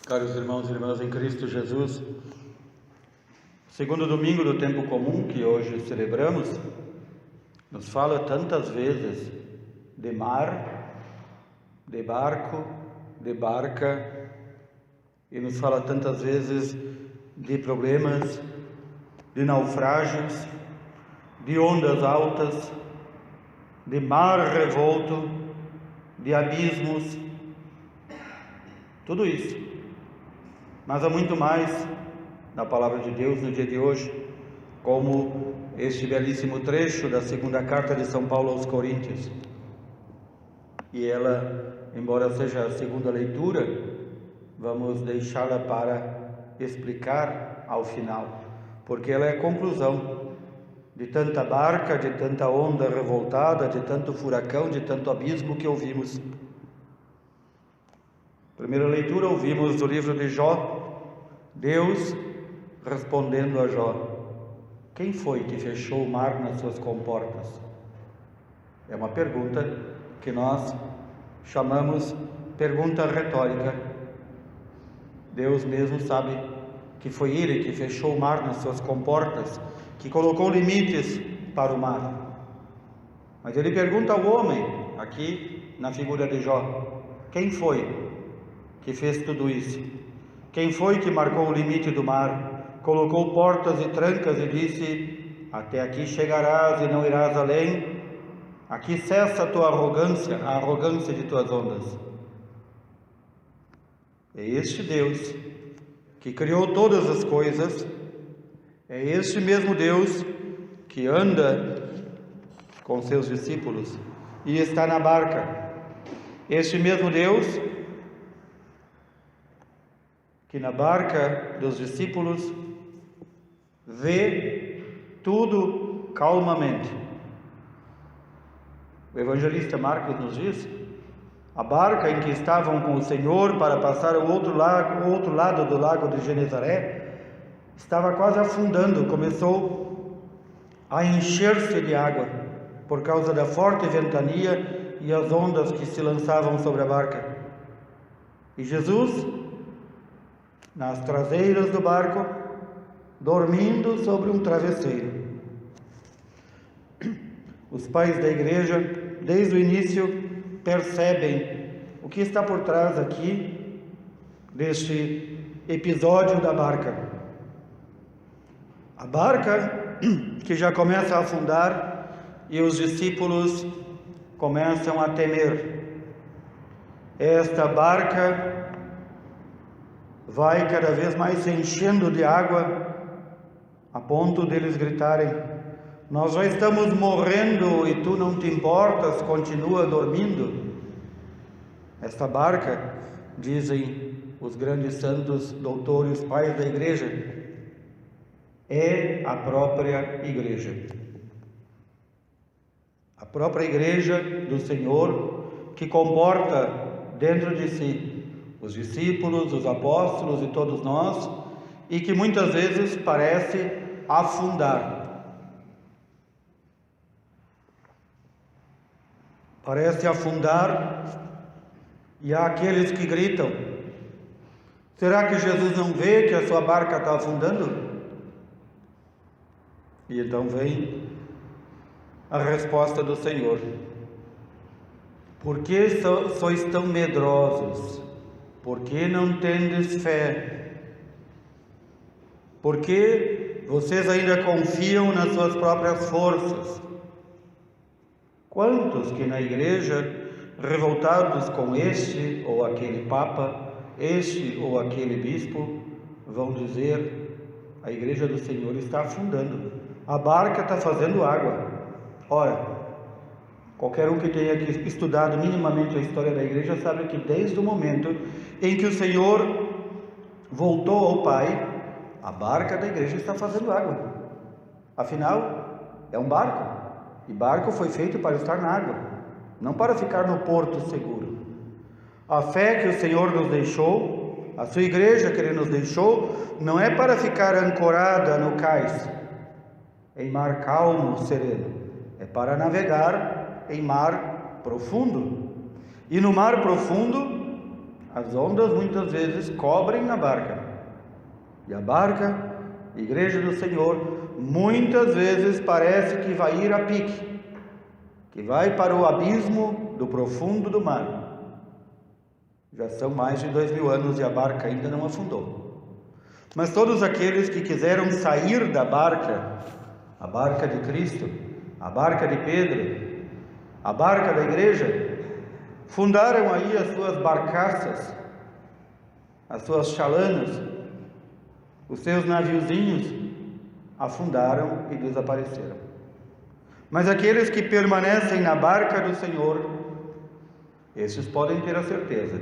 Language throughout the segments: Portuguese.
Caros irmãos e irmãs em Cristo Jesus, segundo domingo do tempo comum que hoje celebramos, nos fala tantas vezes de mar, de barco, de barca, e nos fala tantas vezes de problemas, de naufrágios, de ondas altas, de mar revolto, de abismos, tudo isso. Mas há muito mais na Palavra de Deus no dia de hoje, como este belíssimo trecho da segunda carta de São Paulo aos Coríntios. E ela, embora seja a segunda leitura, vamos deixá-la para explicar ao final, porque ela é a conclusão de tanta barca, de tanta onda revoltada, de tanto furacão, de tanto abismo que ouvimos. Primeira leitura, ouvimos do livro de Jó, Deus respondendo a Jó: quem foi que fechou o mar nas suas comportas? É uma pergunta que nós chamamos pergunta retórica. Deus mesmo sabe que foi Ele que fechou o mar nas suas comportas, que colocou limites para o mar. Mas Ele pergunta ao homem, aqui na figura de Jó: quem foi que fez tudo isso? Quem foi que marcou o limite do mar, colocou portas e trancas e disse: até aqui chegarás e não irás além? Aqui cessa a tua arrogância, a arrogância de tuas ondas. É este Deus que criou todas as coisas, é este mesmo Deus que anda com seus discípulos e está na barca. Este mesmo Deus que na barca dos discípulos vê tudo calmamente. O evangelista Marcos nos diz: a barca em que estavam com o Senhor para passar ao outro lado do lago de Genezaré estava quase afundando, começou a encher-se de água por causa da forte ventania e as ondas que se lançavam sobre a barca. E Jesus, nas traseiras do barco, dormindo sobre um travesseiro. Os pais da igreja, desde o início, percebem o que está por trás aqui deste episódio da barca. A barca que já começa a afundar e os discípulos começam a temer. Esta barca vai cada vez mais se enchendo de água, a ponto deles gritarem: nós já estamos morrendo e tu não te importas, continua dormindo. Esta barca, dizem os grandes santos doutores, pais da igreja, é a própria igreja. A própria igreja do Senhor, que comporta dentro de si os discípulos, os apóstolos e todos nós, e que muitas vezes parece afundar. Parece afundar, e há aqueles que gritam: será que Jesus não vê que a sua barca está afundando? E então vem a resposta do Senhor: por que sois tão medrosos? Por que não tendes fé? Por que vocês ainda confiam nas suas próprias forças? Quantos que na igreja, revoltados com este ou aquele papa, este ou aquele bispo, vão dizer: a igreja do Senhor está afundando, a barca está fazendo água. Ora, qualquer um que tenha estudado minimamente a história da igreja sabe que desde o momento em que o Senhor voltou ao Pai, a barca da igreja está fazendo água. Afinal, é um barco, e barco foi feito para estar na água, não para ficar no porto seguro. A fé que o Senhor nos deixou, a sua igreja que Ele nos deixou, não é para ficar ancorada no cais, em mar calmo, sereno, é para navegar em mar profundo. E no mar profundo, as ondas muitas vezes cobrem na barca. E a barca, Igreja do Senhor, muitas vezes parece que vai ir a pique, que vai para o abismo do profundo do mar. Já são mais de 2000 anos e a barca ainda não afundou. Mas todos aqueles que quiseram sair da barca, a barca de Cristo, a barca de Pedro, a barca da igreja, fundaram aí as suas barcaças, as suas chalanas, os seus naviozinhos, afundaram e desapareceram. Mas aqueles que permanecem na barca do Senhor, esses podem ter a certeza.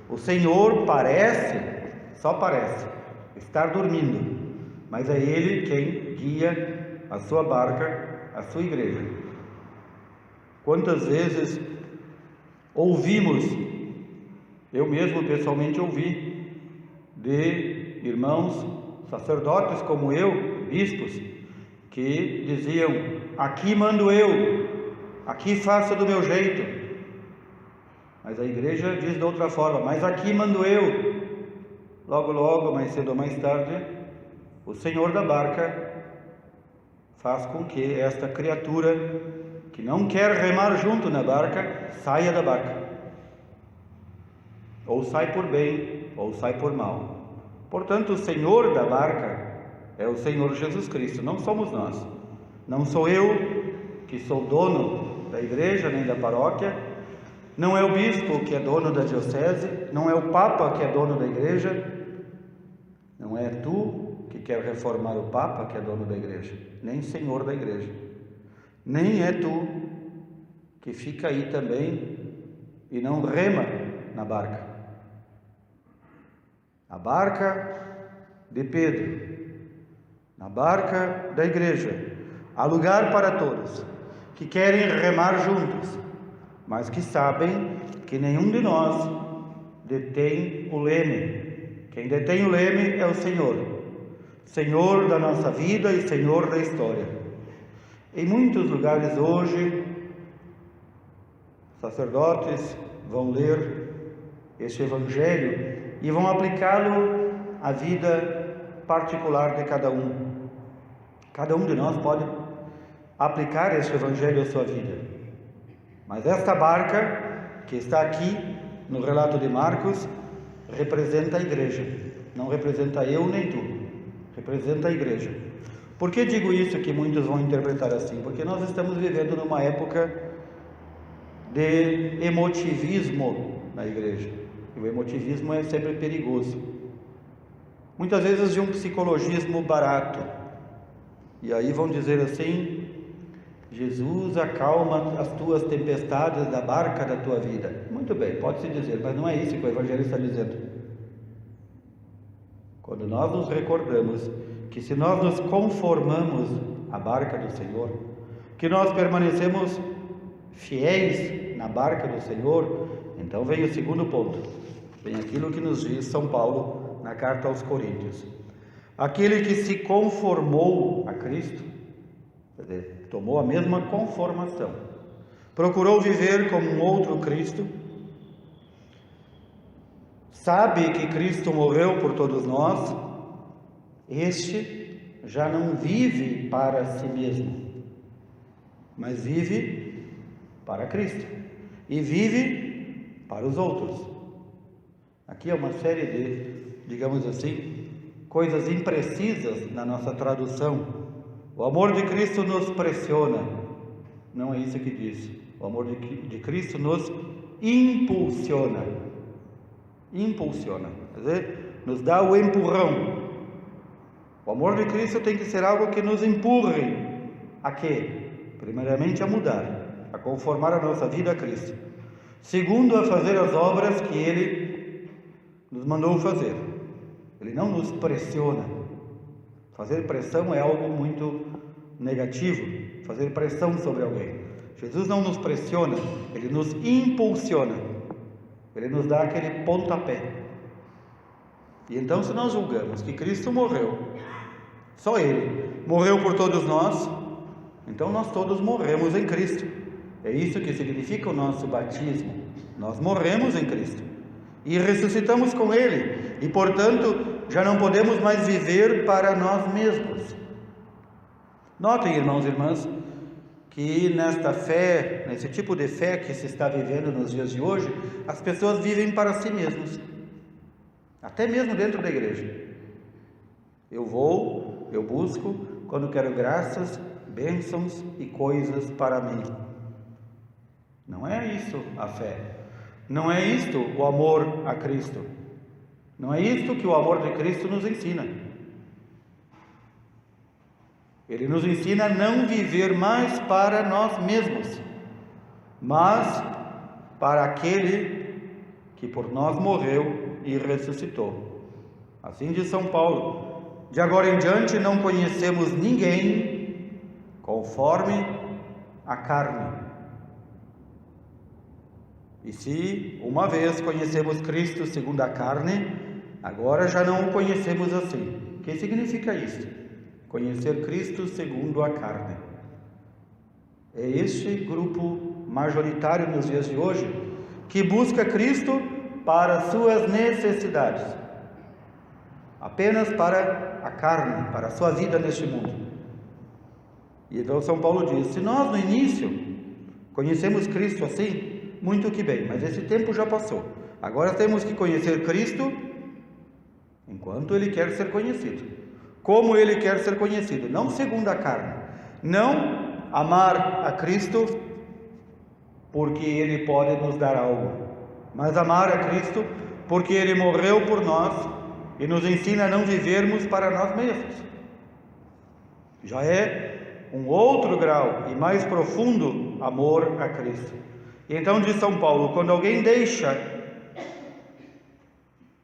O Senhor parece, só parece, estar dormindo, mas é Ele quem guia a sua barca, a sua igreja. Quantas vezes ouvimos, eu mesmo pessoalmente ouvi, de irmãos sacerdotes como eu, bispos, que diziam: aqui mando eu, aqui faço do meu jeito. Mas a igreja diz de outra forma: mas aqui mando eu. Logo, logo, mais cedo ou mais tarde, o Senhor da barca faz com que esta criatura que não quer remar junto na barca saia da barca. Ou sai por bem, ou sai por mal. Portanto, o Senhor da barca é o Senhor Jesus Cristo, não somos nós. Não sou eu que sou dono da igreja nem da paróquia, não é o bispo que é dono da diocese, não é o Papa que é dono da igreja, não é tu que quer reformar o Papa que é dono da igreja, nem Senhor da igreja, nem é tu que fica aí também e não rema na barca. A barca de Pedro, na barca da igreja, há lugar para todos que querem remar juntos, mas que sabem que nenhum de nós detém o leme. Quem detém o leme é o Senhor, Senhor da nossa vida e Senhor da história. Em muitos lugares hoje, sacerdotes vão ler este Evangelho e vão aplicá-lo à vida particular de cada um. Cada um de nós pode aplicar este Evangelho à sua vida. Mas esta barca que está aqui no relato de Marcos representa a igreja. Não representa eu nem tu. Representa a igreja. Por que digo isso que muitos vão interpretar assim? Porque nós estamos vivendo numa época de emotivismo na igreja. E o emotivismo é sempre perigoso. Muitas vezes de um psicologismo barato. E aí vão dizer assim: Jesus acalma as tuas tempestades da barca da tua vida. Muito bem, pode-se dizer, mas não é isso que o Evangelho está dizendo. Quando nós nos recordamos que se nós nos conformamos à barca do Senhor, que nós permanecemos fiéis na barca do Senhor, então vem o segundo ponto, vem aquilo que nos diz São Paulo na carta aos Coríntios: aquele que se conformou a Cristo, quer dizer, tomou a mesma conformação, procurou viver como um outro Cristo, sabe que Cristo morreu por todos nós, este já não vive para si mesmo, mas vive para Cristo e vive para os outros. Aqui é uma série de, digamos assim, coisas imprecisas na nossa tradução. O amor de Cristo nos pressiona, não é isso que diz. O amor de Cristo nos impulsiona. Impulsiona, quer dizer, nos dá o empurrão. O amor de Cristo tem que ser algo que nos empurre a quê? Primeiramente a mudar, a conformar a nossa vida a Cristo. Segundo, a fazer as obras que Ele nos mandou fazer. Ele não nos pressiona. Fazer pressão é algo muito negativo, fazer pressão sobre alguém. Jesus não nos pressiona, Ele nos impulsiona, Ele nos dá aquele pontapé. E então, se nós julgamos que Cristo morreu, só Ele morreu por todos nós, então nós todos morremos em Cristo. É isso que significa o nosso batismo. Nós morremos em Cristo. e ressuscitamos com Ele, e portanto já não podemos mais viver para nós mesmos. Notem, irmãos e irmãs, que nesta fé, nesse tipo de fé que se está vivendo nos dias de hoje, as pessoas vivem para si mesmos, até mesmo dentro da igreja. Eu busco quando quero graças, bênçãos e coisas para mim. Não é isso a fé. Não é isto o amor a Cristo. Não é isto que o amor de Cristo nos ensina. Ele nos ensina a não viver mais para nós mesmos, mas para aquele que por nós morreu e ressuscitou. Assim diz São Paulo: de agora em diante não conhecemos ninguém conforme a carne. E se uma vez conhecemos Cristo segundo a carne, agora já não o conhecemos assim. O que significa isso? Conhecer Cristo segundo a carne. É este grupo majoritário nos dias de hoje que busca Cristo para suas necessidades, apenas para a carne, para a sua vida neste mundo. E então São Paulo diz: se nós no início conhecemos Cristo assim, muito que bem, mas esse tempo já passou. Agora temos que conhecer Cristo enquanto Ele quer ser conhecido. Como Ele quer ser conhecido, não segundo a carne. Não amar a Cristo porque Ele pode nos dar algo, mas amar a Cristo porque Ele morreu por nós e nos ensina a não vivermos para nós mesmos. Já é um outro grau e mais profundo amor a Cristo. E então diz São Paulo: quando alguém deixa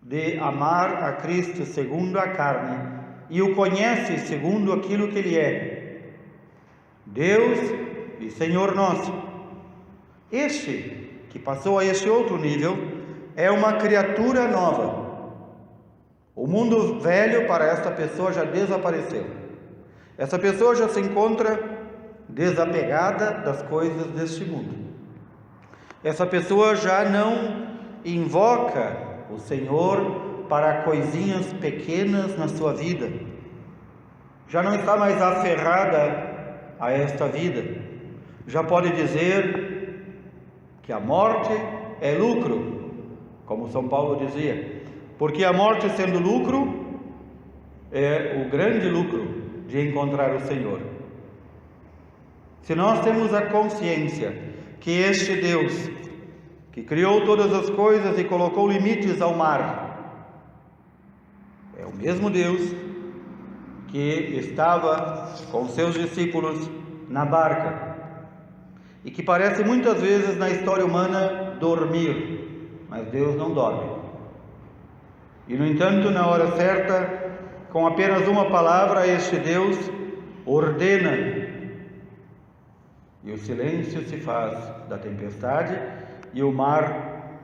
de amar a Cristo segundo a carne e o conhece segundo aquilo que Ele é, Deus e Senhor nosso, este que passou a este outro nível é uma criatura nova. O mundo velho para esta pessoa já desapareceu. Essa pessoa já se encontra desapegada das coisas deste mundo. Essa pessoa já não invoca o Senhor para coisinhas pequenas na sua vida. Já não está mais aferrada a esta vida. Já pode dizer que a morte é lucro, como São Paulo dizia, porque a morte, sendo lucro, é o grande lucro de encontrar o Senhor. Se nós temos a consciência que este Deus, que criou todas as coisas e colocou limites ao mar, é o mesmo Deus que estava com seus discípulos na barca e que parece muitas vezes na história humana dormir, mas Deus não dorme. E no entanto, na hora certa, com apenas uma palavra, este Deus ordena e o silêncio se faz da tempestade e o mar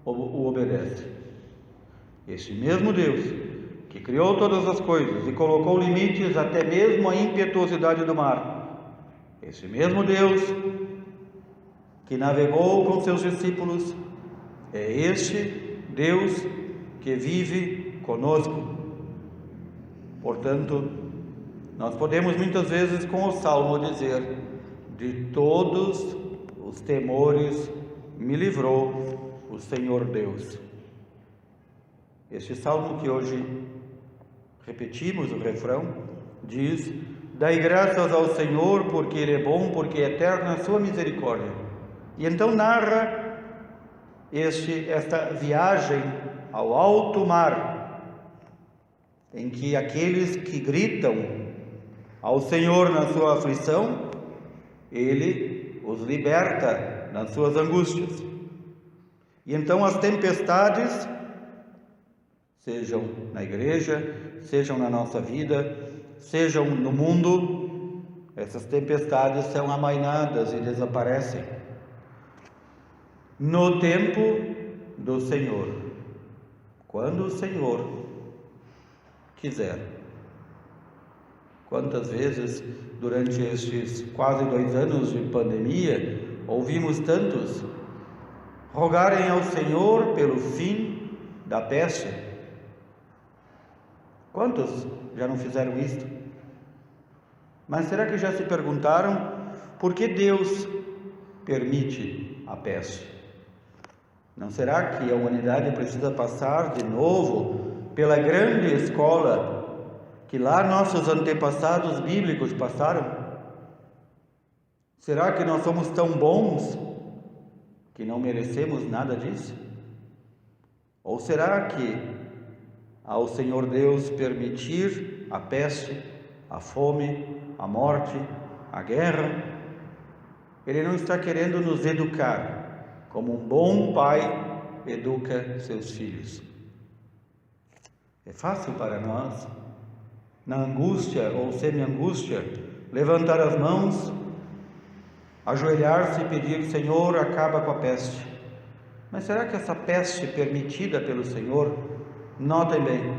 o obedece. Este mesmo Deus que criou todas as coisas e colocou limites até mesmo à impetuosidade do mar, este mesmo Deus que navegou com seus discípulos, é este Deus que vive conosco. Portanto, nós podemos muitas vezes com o Salmo dizer: de todos os temores me livrou o Senhor Deus. Este salmo que hoje repetimos o refrão diz: dai graças ao Senhor porque Ele é bom, porque é eterna a sua misericórdia. E então narra esta viagem ao alto mar, em que aqueles que gritam ao Senhor na sua aflição, Ele os liberta nas suas angústias. E então as tempestades, sejam na igreja, sejam na nossa vida, sejam no mundo, essas tempestades são amainadas e desaparecem no tempo do Senhor, quando o Senhor quiser. Quantas vezes durante estes quase 2 anos de pandemia ouvimos tantos rogarem ao Senhor pelo fim da peste? Quantos já não fizeram isto? Mas será que já se perguntaram por que Deus permite a peste? Não será que a humanidade precisa passar de novo pela grande escola que lá nossos antepassados bíblicos passaram? Será que nós somos tão bons que não merecemos nada disso? Ou será que, ao Senhor Deus permitir a peste, a fome, a morte, a guerra, Ele não está querendo nos educar, como um bom pai educa seus filhos? É fácil para nós, na angústia ou semi-angústia, levantar as mãos, ajoelhar-se e pedir: Senhor, acaba com a peste. Mas será que essa peste permitida pelo Senhor, notem bem,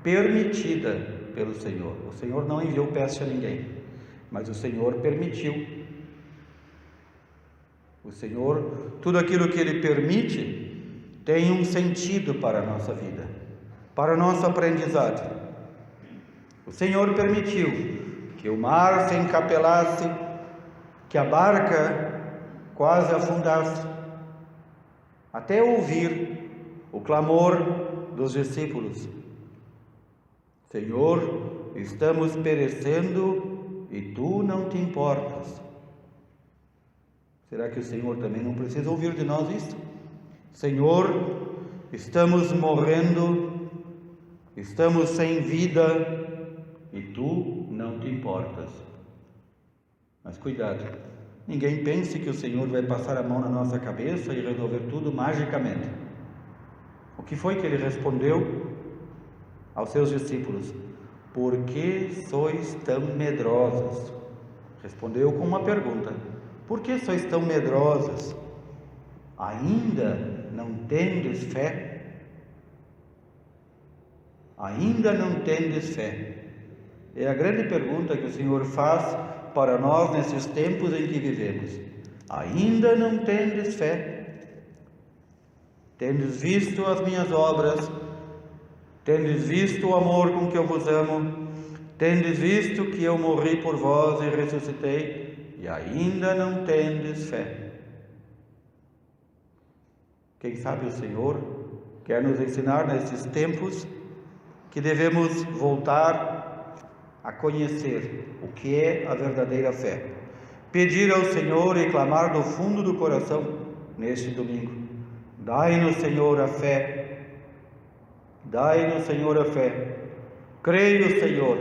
permitida pelo Senhor, o Senhor não enviou peste a ninguém, mas o Senhor permitiu. O Senhor, tudo aquilo que Ele permite, tem um sentido para a nossa vida, para o nosso aprendizado. O Senhor permitiu que o mar se encapelasse, que a barca quase afundasse, até ouvir o clamor dos discípulos: Senhor, estamos perecendo e Tu não te importas. Será que o Senhor também não precisa ouvir de nós isso? Senhor, estamos morrendo, estamos sem vida e Tu não te importas. Mas cuidado, ninguém pense que o Senhor vai passar a mão na nossa cabeça e resolver tudo magicamente. O que foi que Ele respondeu aos seus discípulos? Por que sois tão medrosos? Respondeu com uma pergunta: por que sois tão medrosos? Ainda não tendes fé? Ainda não tendes fé? É a grande pergunta que o Senhor faz para nós nesses tempos em que vivemos. Ainda não tendes fé? Tendes visto as minhas obras? Tendes visto o amor com que eu vos amo? Tendes visto que eu morri por vós e ressuscitei? E ainda não tendes fé? Quem sabe o Senhor quer nos ensinar nesses tempos que devemos voltar a conhecer o que é a verdadeira fé. Pedir ao Senhor e clamar do fundo do coração neste domingo: dai-nos, Senhor, a fé. Dai-nos, Senhor, a fé. Creio, Senhor,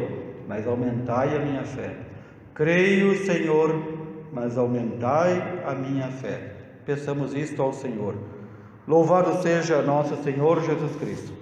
mas aumentai a minha fé. Creio, Senhor, mas aumentai a minha fé. Peçamos isto ao Senhor. Louvado seja nosso Senhor Jesus Cristo.